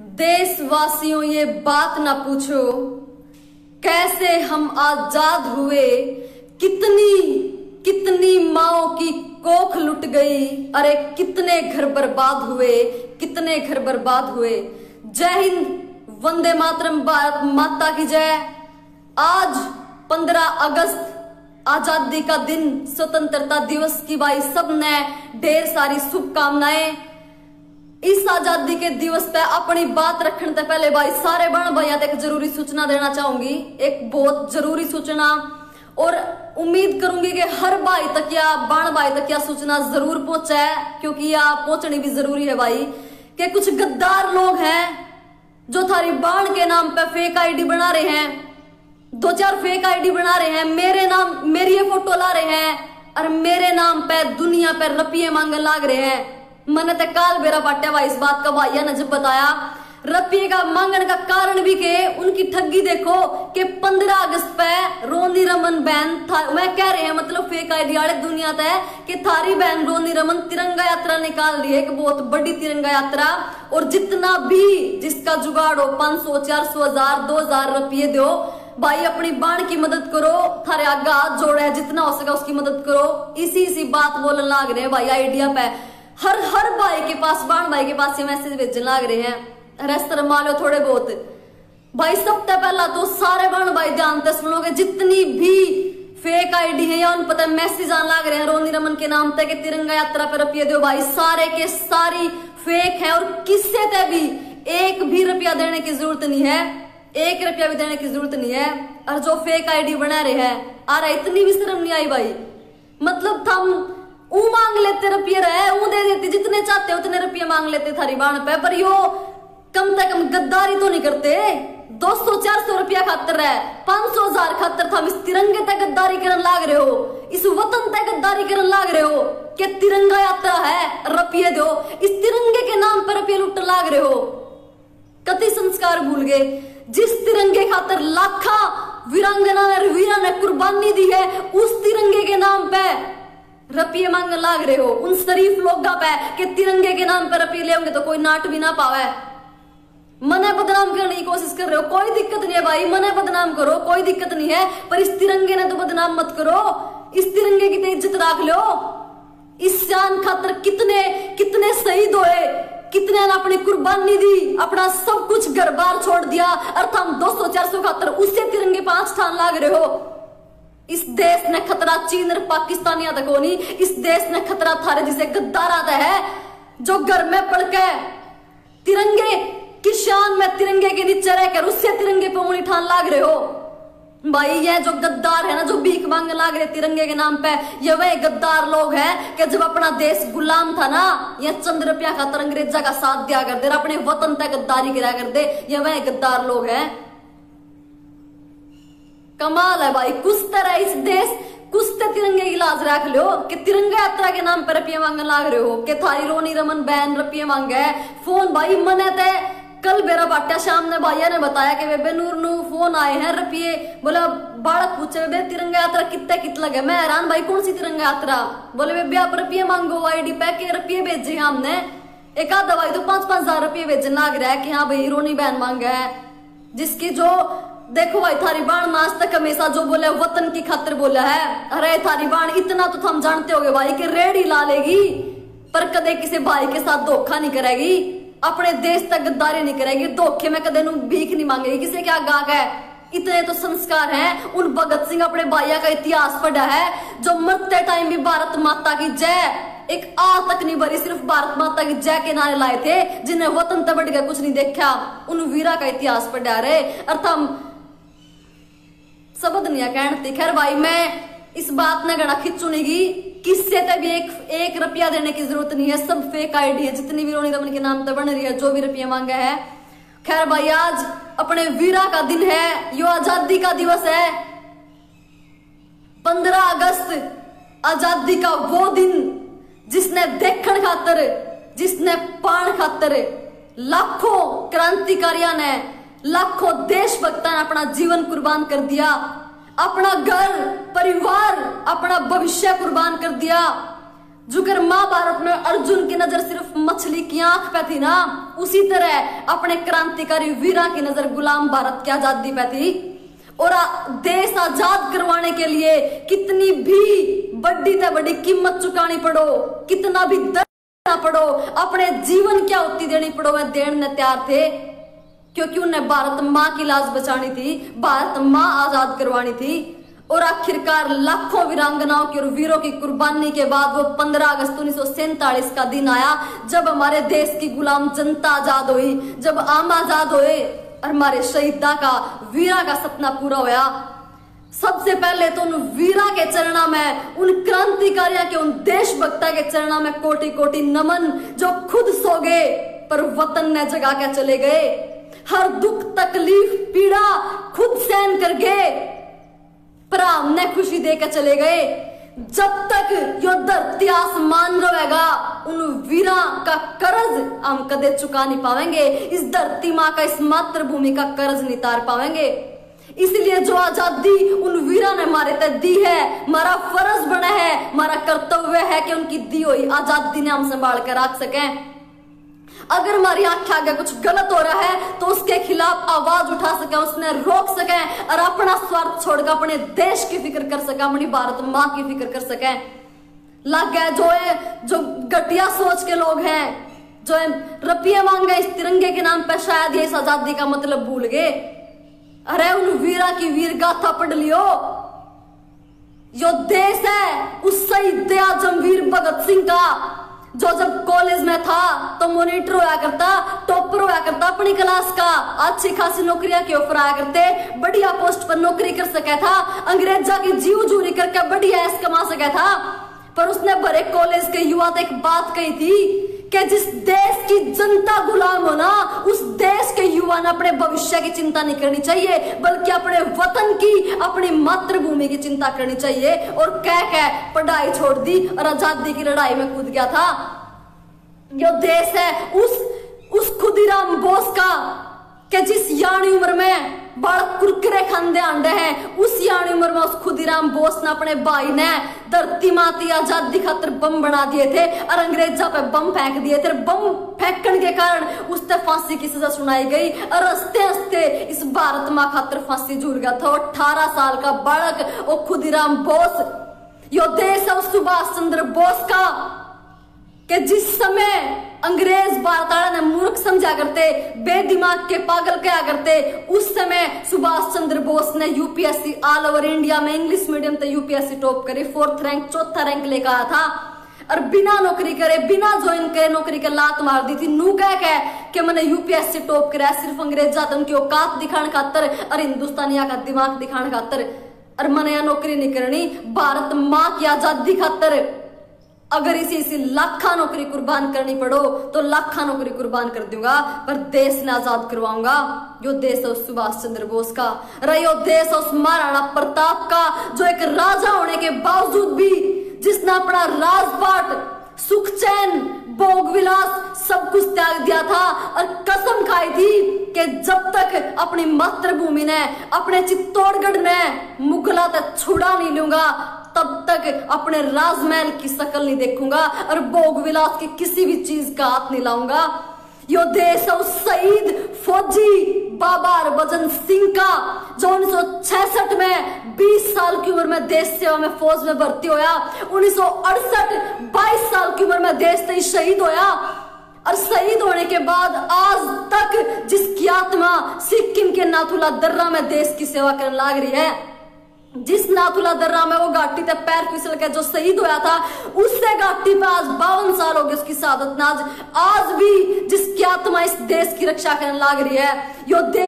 देशवासियों ये बात ना पूछो कैसे हम आजाद हुए, कितनी कितनी माओ की कोख लुट गई, अरे कितने घर बर्बाद हुए, कितने घर बर्बाद हुए। जय हिंद, वंदे मातरम, भारत माता की जय। आज 15 अगस्त आजादी का दिन, स्वतंत्रता दिवस की भाई सबने ढेर सारी शुभकामनाएं। इस आजादी के दिवस पे अपनी बात रखने से पहले भाई सारे बहन भाइयों तक जरूरी सूचना देना चाहूंगी, एक बहुत जरूरी सूचना, और उम्मीद करूंगी कि हर भाई तक या बहन भाई तक यह सूचना जरूर पहुंचे, क्योंकि यह पहुंचनी भी जरूरी है भाई। कि कुछ गद्दार लोग हैं जो थारी बाण के नाम पे फेक आईडी बना रहे हैं, 2-4 फेक आईडी बना रहे हैं, मेरे नाम मेरी ये फोटो ला रहे हैं और मेरे नाम पे दुनिया पे रुपये मांगने लाग रहे हैं। मैंने तो काल बेरा पाट्या भाई इस बात का भाइया ने जब बताया रुपये का मांगने का कारण भी के उनकी ठगी देखो कि 15 अगस्त पे रोनी रमन बहन था, वह कह रहे हैं मतलब फेक आईडी वाले दुनिया तय कि थारी बहन रोनी रमन तिरंगा यात्रा निकाल रही है, कि बहुत बड़ी तिरंगा यात्रा, और जितना भी जिसका जुगाड़ हो 500, 400, 1000, 2000 रुपये दो भाई, अपनी बाण की मदद करो, थारे आगे हाथ जोड़े है, जितना हो सके उसकी मदद करो। इसी बात बोलने लाग रहे हैं भाई आइडिया पे। हर भाई के पास, बाण भाई के पास ये मैसेज भेजने लाग रहे हैं, रेस्तर मालो थोड़े बहुत भाई। सबसे पहला तो सारे बाण भाई ध्यान से सुनोगे, जितनी भी फेक आईडी है या उन पता मैसेज आने लाग रहे हैं रोनी रमन के नाम तक कि तिरंगा यात्रा पर रुपये दो भाई, सारे के सारी फेक है, और किससे ते भी एक भी रुपया देने की जरूरत नहीं है, 1 रुपया भी देने की जरूरत नहीं है। और जो फेक आईडी बना रहे हैं आ रहा, इतनी भी शर्म नहीं आई भाई, मतलब थम ऊ मांग लेते रुपये रहे, ऊ दे देते, जितने चाहते उतने रुपये मांग लेते थारी बाण पे, पर यो कम से कम गद्दारी तो नहीं करते। 200-400 रुपया खातर है, 500-1000 खातर था इस तिरंगे तक गद्दारी करने लाग रहे हो, इस वतन तक गद्दारी करने लाग रहे हो कि तिरंगा यात्रा है रुपये दो, इस तिरंगे के नाम पर रुपये लुटने लाग रहे हो। कति संस्कार भूल गए, जिस तिरंगे खातर लाखा वीरांगना और वीरा ने कुर्बानी दी है, उस तिरंगे के नाम पे रुपये मांगने लाग रहे हो उन शरीफ लोगों पे कि तिरंगे के नाम पर रुपये लेंगे तो कोई नाट भी ना पावे। मने बदनाम करने की कोशिश कर रहे हो, कोई दिक्कत नहीं है भाई, मने बदनाम करो, कोई दिक्कत नहीं है, पर इस तिरंगे ने तो बदनाम मत करो, इस तिरंगे की तो इज्जत रख लो। इस शान खातर कितने कितने शहीद हुए, कितने ने अपनी कुर्बानी दी, अपना सब कुछ घर बार छोड़ दिया, और हम 200-400 खातर उससे तिरंगे 5 ठान लाग रहे हो। इस देश ने खतरा चीन और पाकिस्तानिया तक होनी, इस देश ने खतरा थारे जिसे गद्दार आता है जो घर में पड़ के तिरंगे की शान में तिरंगे के नीचे रहकर उससे तिरंगे पे उंगली ठान लाग रहे हो भाई। ये जो गद्दार है ना, जो भीख मांगने लाग रहे तिरंगे के नाम पे, ये वह गद्दार लोग हैं कि जब अपना देश गुलाम था ना, ये चंद रुपया खातर अंग्रेजा का साथ दिया कर दे, अपने वतन तक गद्दारी करा कर दे, ये वह गद्दार लोग हैं। कमाल है भाई, कुछ तरह इस देश कुछ तो तिरंगे की लाज रख लो कि तिरंगा यात्रा के नाम पर रुपये मांगने लाग रहे हो कि थारी रोनी रमन बहन रुपये मांगे। फोन भाई मने ते कल बेरा बाट्या शाम ने भाइया ने बताया कि बेबे नूर नू फोन आए हैं रुपये, बोला बालक पूछे बेबे तिरंगा यात्रा कितने लगे, मैं हैरान भाई कौन सी तिरंगा यात्रा, बोले बेबे आप रुपये मांगो आईडी पे के रुपये भेजे हमने, एक आध दवाई तो 5-5 हजार रुपये भेजने लाग रहा है कि हाँ भाई रोनी बहन मांगे है, जिसकी जो देखो भाई थारी बाण आज तक हमेशा जो बोले वतन की खातिर बोला है। अरे थारी बाण इतना तो हम जानते होगे भाई कि रेडी ला लेगी, पर कदे किसी भाई के साथ धोखा नहीं करेगी, अपने देश तक गद्दारी नहीं करेगी, धोखे में कदे भीख नहीं मांगेगी, किसी क्या गाग है। इतने तो संस्कार हैं। उन भगत सिंह अपने भाइया का इतिहास पढ़ा है जो मरते टाइम भी भारत माता की जय, एक आ तक नहीं भरी, सिर्फ भारत माता की जय के नारे लाए थे, जिन्हें वतन तक बढ़ गया कुछ नहीं देखा। उन वीरा का इतिहास पढ़ा रहे अर्थम शब्द नहीं कहती। खैर भाई मैं इस बात ने गड़ा खिंचूनेगी, किससे तक भी एक रुपया देने की जरूरत नहीं है, सब फेक आईडी है, जितनी भी रोनी रमन के नाम पे बन रही है, जो भी रुपया मांगा है। खैर भाई आज अपने वीरा का दिन है, यो आजादी का दिवस है, 15 अगस्त आजादी का वो दिन जिसने देखण खातर, जिसने पाण खातर लाखों क्रांतिकारियों ने, लाखों देशभक्तों ने अपना जीवन कुर्बान कर दिया, अपना घर परिवार अपना भविष्य कुर्बान कर दिया, जुकर महाभारत में अर्जुन की नजर सिर्फ मछली की आंख पे थी ना, उसी तरह अपने क्रांतिकारी वीरा की नजर गुलाम भारत की आजादी पे थी। और देश आजाद करवाने के लिए कितनी भी बड़ी से बड़ी कीमत चुकानी पड़ो, कितना भी दर्द पड़ो, अपने जीवन क्या होती देनी पड़ो, वह देने तैयार थे, क्योंकि उन्हें भारत माँ की लाज बचानी थी, भारत माँ आजाद करवानी थी। और आखिरकार लाखों वीरांगनाओं की और वीरों की कुर्बानी के बाद वो 15 अगस्त 1947 का दिन आया, जब हमारे देश की गुलाम जनता आजाद हुई, जब आम आजाद हुए और हमारे शहीदा का, वीरा का सपना पूरा होया। सबसे पहले तो उन वीरा के चरणों में, उन क्रांतिकारियों के, उन देशभक्ता के चरणों में कोटि कोटि नमन, जो खुद सो गए पर वतन ने जगा के चले गए, हर दुख तकलीफ पीड़ा खुद सहन कर गए पर हमने खुशी देकर चले गए। जब तक यो धरती आसमान रहेगा, उन वीरा का कर्ज हम कदे चुका नहीं पाएंगे, इस धरती माँ का, इस मातृभूमि का कर्ज नहीं तार पाएंगे। इसलिए जो आजादी उन वीरा ने हमारे तक दी है, हमारा फर्ज बना है, हमारा कर्तव्य है कि उनकी दी हुई आजादी ने हम संभाल कर रख सकें। अगर हमारी आंखें आगे कुछ गलत हो रहा है तो उसके खिलाफ आवाज उठा सके, उसने रोक सके और अपना स्वार्थ छोड़कर अपने देश की फिक्र कर सके, अपनी भारत माँ की फिक्र कर सके। लग गए जो घटिया सोच के लोग हैं, जो रुपये मांगे इस तिरंगे के नाम पे, शायद ये इस आजादी का मतलब भूल गए। अरे उन वीरा की वीर गाथा पढ़ लियो, जो देश है उस शहीद आजम वीर भगत सिंह का, जो जब कॉलेज में था तो मॉनिटर होया करता, टॉपर होया करता अपनी क्लास का, अच्छी खासी नौकरियां के ऑफर आया करते, बढ़िया पोस्ट पर नौकरी कर सका था, अंग्रेजा की जीव जूरी करके बढ़िया ऐश कमा सका था। पर उसने भरे कॉलेज के युवा तक एक बात कही थी कि जिस देश की जनता गुलाम हो ना, उस देश के युवा ने अपने भविष्य की चिंता नहीं करनी चाहिए, बल्कि अपने वतन की, अपनी मातृभूमि की चिंता करनी चाहिए। और कह पढ़ाई छोड़ दी और आजादी की लड़ाई में कूद गया था। जो देश है उस खुदीराम बोस का, कि जिस यानी उम्र में बालक कुरकुरे खांदे आंडे हैं, उस यानी उम्र में उस खुदीराम बोस ने अपने भाई ने धरती माती आजादी खातर बम बना दिए थे और अंग्रेजा पे बम फेंक दिए थे। बम फेंकने के कारण उससे फांसी की सजा सुनाई गई और हंसते हंसते इस भारत माँ खातर फांसी झूल गया था। 18 साल का बालक वो खुदीराम बोस, यो देश है उस सुभाष चंद्र बोस का, कि जिस समय अंग्रेज भारत ने मूर्ख समझा करते, बेदिमाग के पागल कहा करते, उस समय सुभाष चंद्र बोस ने यूपीएससी ऑल ओवर इंडिया में इंग्लिश मीडियम से यूपीएससी टॉप करी, 4th रैंक, 4था रैंक लेकर आया था। और बिना नौकरी करे, बिना ज्वाइन करे नौकरी के लात मार दी थी। नू कह के मैंने यूपीएससी टॉप करा, सिर्फ अंग्रेजा उनकी औकात दिखाने खातर और हिंदुस्तानिया का दिमाग दिखाने खातर, और मैंने यह नौकरी नहीं करनी भारत माँ की आजादी खातर। अगर इसी लाखा नौकरी कुर्बान करनी पड़ो तो लाखा नौकरी कुर्बान कर दूंगा, पर देश ने आजाद करवाऊंगा। जो देश है उस सुभाष चंद्र बोस का, रहो देश है उस महाराणा प्रताप का, जो एक राजा होने के बावजूद भी जिसने अपना राजपाट, सुख चैन, भोग विलास सब कुछ त्याग दिया था और कसम खाई थी कि जब तक अपनी मातृभूमि ने, अपने चित्तौड़गढ़ ने मुगला तक छुड़ा नहीं लूंगा, तब तक अपने राजमहल की शक्ल नहीं देखूंगा और भोग विलास की किसी भी चीज का हाथ नहीं लाऊंगा। यो देश है उस शहीद फौजी बाबा हरभजन सिंह का, जो 1966 में 20 साल की उम्र में देश सेवा में फौज में भर्ती होया, 1968 22 साल की उम्र में देश से शहीद होया। और शहीद होने के बाद आज तक जिसकी आत्मा सिक्किम के नाथुला दर्रा में देश की सेवा करने लग रही है, जिस नाथुला दर्रा में वो घाटी पे पैर फिसल के जो शहीद होया था, उससे घाटी पे आज 52 साल हो गए उसकी शहादत में। आज भी जिसकी आत्मा इस देश की रक्षा करने लग रही है, यो देश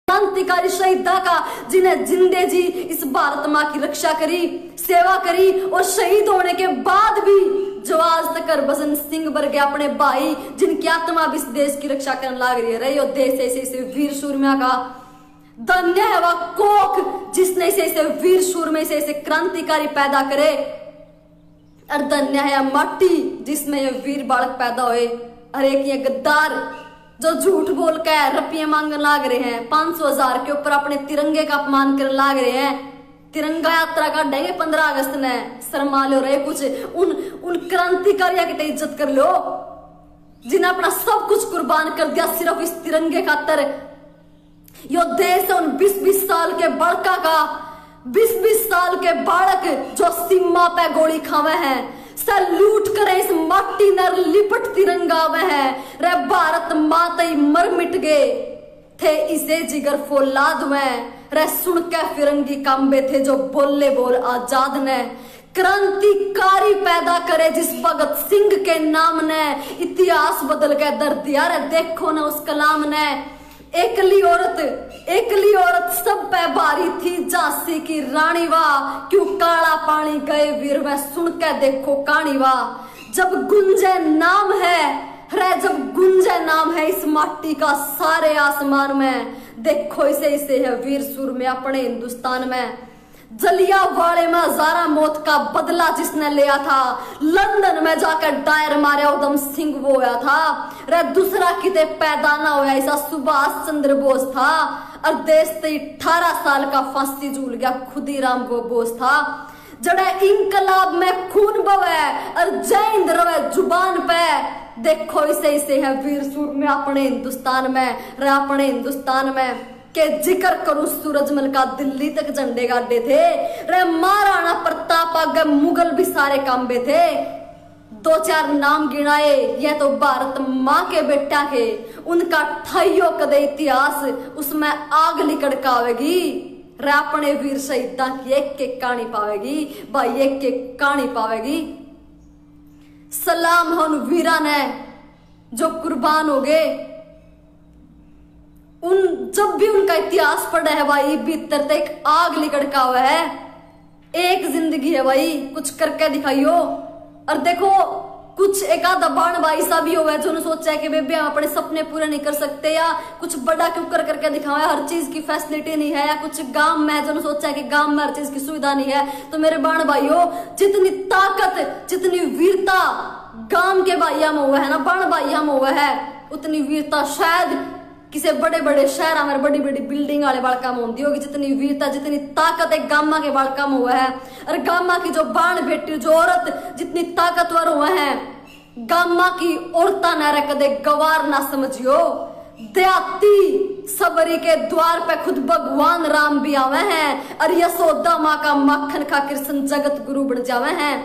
क्रांतिकारी शहीदा का, जिन्हें जिंदे जी इस भारत माँ की रक्षा करी, सेवा करी, और शहीद होने के बाद भी जो आज तक हरभजन सिंह वर्गे अपने भाई, जिनकी आत्मा भी इस देश की रक्षा करने लग रही है। यो देश ऐसे वीर सूरमिया का धन्य है वह कोख जिसने ऐसे वीर सूरमे से ऐसे क्रांतिकारी पैदा करे, और धन्य है माटी जिसमें ये वीर बालक पैदा हुए। और एक ये गद्दार जो झूठ बोल के रुपये मांगने लाग रहे हैं, 500,000 के ऊपर अपने तिरंगे का अपमान करने लाग रहे हैं, तिरंगा यात्रा का डेंगे 15 अगस्त ने शर्मा लो रहे कुछ उन क्रांतिकारियों की इज्जत कर लो जिन्हें अपना सब कुछ कुर्बान कर दिया सिर्फ इस तिरंगे खातर। यो देश है उन 20-20 साल के बड़का का 20-20 साल के बालक जो सीमा पे गोली खावे हैं सैल्यूट करे इस माटी नर लिपट तिरंगा वह है रे भारत माता ही मर मिट गए थे इसे जिगर फौलाद में रे सुन के फिरंगी कांबे थे जो बोले बोल आजाद ने क्रांतिकारी पैदा करे जिस भगत सिंह के नाम ने इतिहास बदल के दर दिया रे देखो ना उस कलाम ने एकली औरत सब पे भारी थी झांसी की रानी वाह क्यों काला पानी गए वीर में सुन के देखो कहानी वाह जब गुंजे नाम है इस माटी का सारे आसमान में देखो इसे है वीर सुर में अपने हिंदुस्तान में जलियांवाले में हजारा मौत का बदला जिसने लिया था लंदन में जाकर डायर मारे उधम सिंह वो होया था रे दूसरा किते पैदा ना होया ऐसा सुभाष चंद्र बोस था और देश से 18 साल का फांसी झूल गया खुदीराम बोस था जड़े इंकलाब में खून बवे और जय हिंद रवे जुबान पे देखो इसे है वीर सुर में अपने हिंदुस्तान में के जिक्र करूं सूरजमल का दिल्ली तक झंडे गाड़े थे रे महाराणा प्रताप आगे मुगल भी सारे कांबे थे 2-4 नाम गिनाए ये तो भारत माँ के बेटा के उनका ठाइयो कदे इतिहास उसमें आग लिकड़का आवेगी रे अपने वीर शहीदा की एक कहानी पावेगी भाई एक कहानी पावेगी। सलाम उन वीरा ने जो कुर्बान हो गए जब भी उनका इतिहास पढ़ा है भाई भीतर तक आग लिकड़का हुआ है। एक जिंदगी है भाई कुछ करके दिखाइयो और देखो कुछ एक आधा बाण भाई सा भी हुआ है जो सोचा है कि बेबे हम अपने सपने पूरे नहीं कर सकते या कुछ बड़ा क्यों करके दिखाओ हर चीज की फैसिलिटी नहीं है या कुछ गांव में जो सोचा है कि गांव में हर चीज की सुविधा नहीं है तो मेरे बाण भाइयों जितनी ताकत जितनी वीरता गांव के भाइयों में हुआ है ना बाण भाइयों में हुआ है उतनी वीरता शायद किसी बड़े बड़े शहर में बड़ी बड़ी बिल्डिंग वाले बालका में होती होगी जितनी वीरता जितनी ताकत एक गामा के बालका में हुआ है और गामा की जो बाण बेटी जो औरत जितनी ताकतवर हुआ है गामा की औरता न रह कदे गवार ना समझियो देहाती सबरी के द्वार पे खुद भगवान राम भी आवे हैं और यशोदा माँ का मक्खन खा कृष्ण जगत गुरु बन जावे हैं।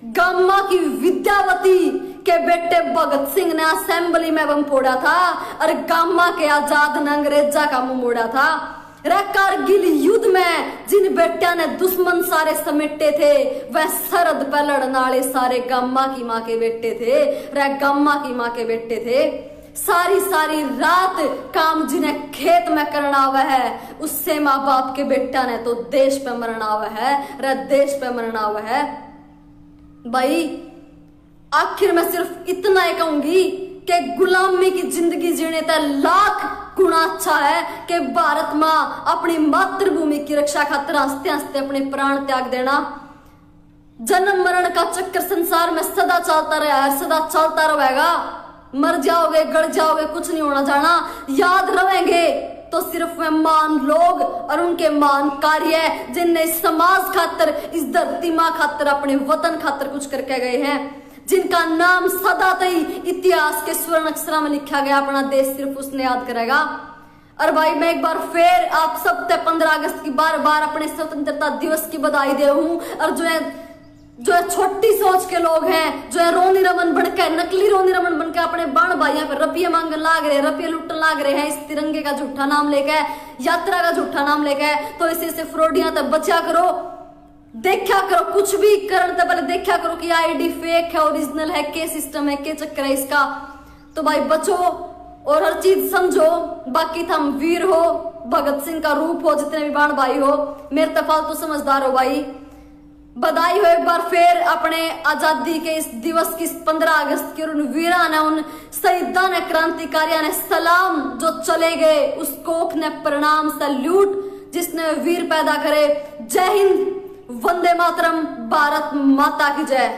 गामा की विद्यावती के बेटे भगत सिंह ने असेंबली में बम फोड़ा था और गामा के आजाद ने अंग्रेजा का मुंह मोड़ा था। कारगिल युद्ध में जिन बेटिया ने दुश्मन सारे समेटे थे वह सरहद पर लड़ने वाले सारे गामा की माँ के बेटे थे गामा की माँ के बेटे थे। सारी रात काम जिन्हें खेत में करना हुआ है उससे माँ बाप के बेटा ने तो देश पे मरना हुआ है देश पे मरना हुआ है। भाई आखिर मैं सिर्फ इतना ही कहूंगी कि गुलामी की जिंदगी जीने तक लाख गुना अच्छा है कि भारत माँ अपनी मातृभूमि की रक्षा खातिर हंसते हंसते अपने प्राण त्याग देना। जन्म मरण का चक्कर संसार में सदा चलता रहा है सदा चलता रहेगा। मर जाओगे गड़ जाओगे कुछ नहीं होना जाना याद रहेंगे तो सिर्फ वे महान लोग और उनके महान कार्य जिनने समाज खातर इस धरती माँ खातर अपने वतन खातर कुछ करके गए हैं जिनका नाम सदा तई इतिहास के स्वर्ण अक्षर में लिखा गया अपना देश सिर्फ उसने याद करेगा। और भाई मैं एक बार फिर आप सब 15 अगस्त की बार बार अपने स्वतंत्रता दिवस की बधाई दे हूं और जो है छोटी सोच के लोग हैं जो है रोनी रमन बनकर नकली रोनी रमन बनकर अपने बाण भाइयों पर रुपये मांगने लाग रहे रुपये लुटने लाग रहे हैं इस तिरंगे का झूठा नाम लेकर यात्रा का झूठा नाम लेकर तो इसे फ्रॉडियां तक बचा करो देखा करो कुछ भी करने से पहले देखा करो कि आईडी फेक है ओरिजिनल है के सिस्टम है के चक्कर है इसका। तो भाई बचो और हर चीज समझो बाकी तुम वीर हो भगत सिंह का रूप हो जितने भी बाण भाई हो मेरे तफाल तो समझदार हो भाई। बधाई हो एक बार फिर अपने आजादी के इस दिवस की 15 अगस्त की उन वीरा ने उन शहीदा ने क्रांतिकारियों ने सलाम जो चले गए उस कोख ने प्रणाम सैल्यूट जिसने वीर पैदा करे। जय हिंद वंदे मातरम भारत माता की जय।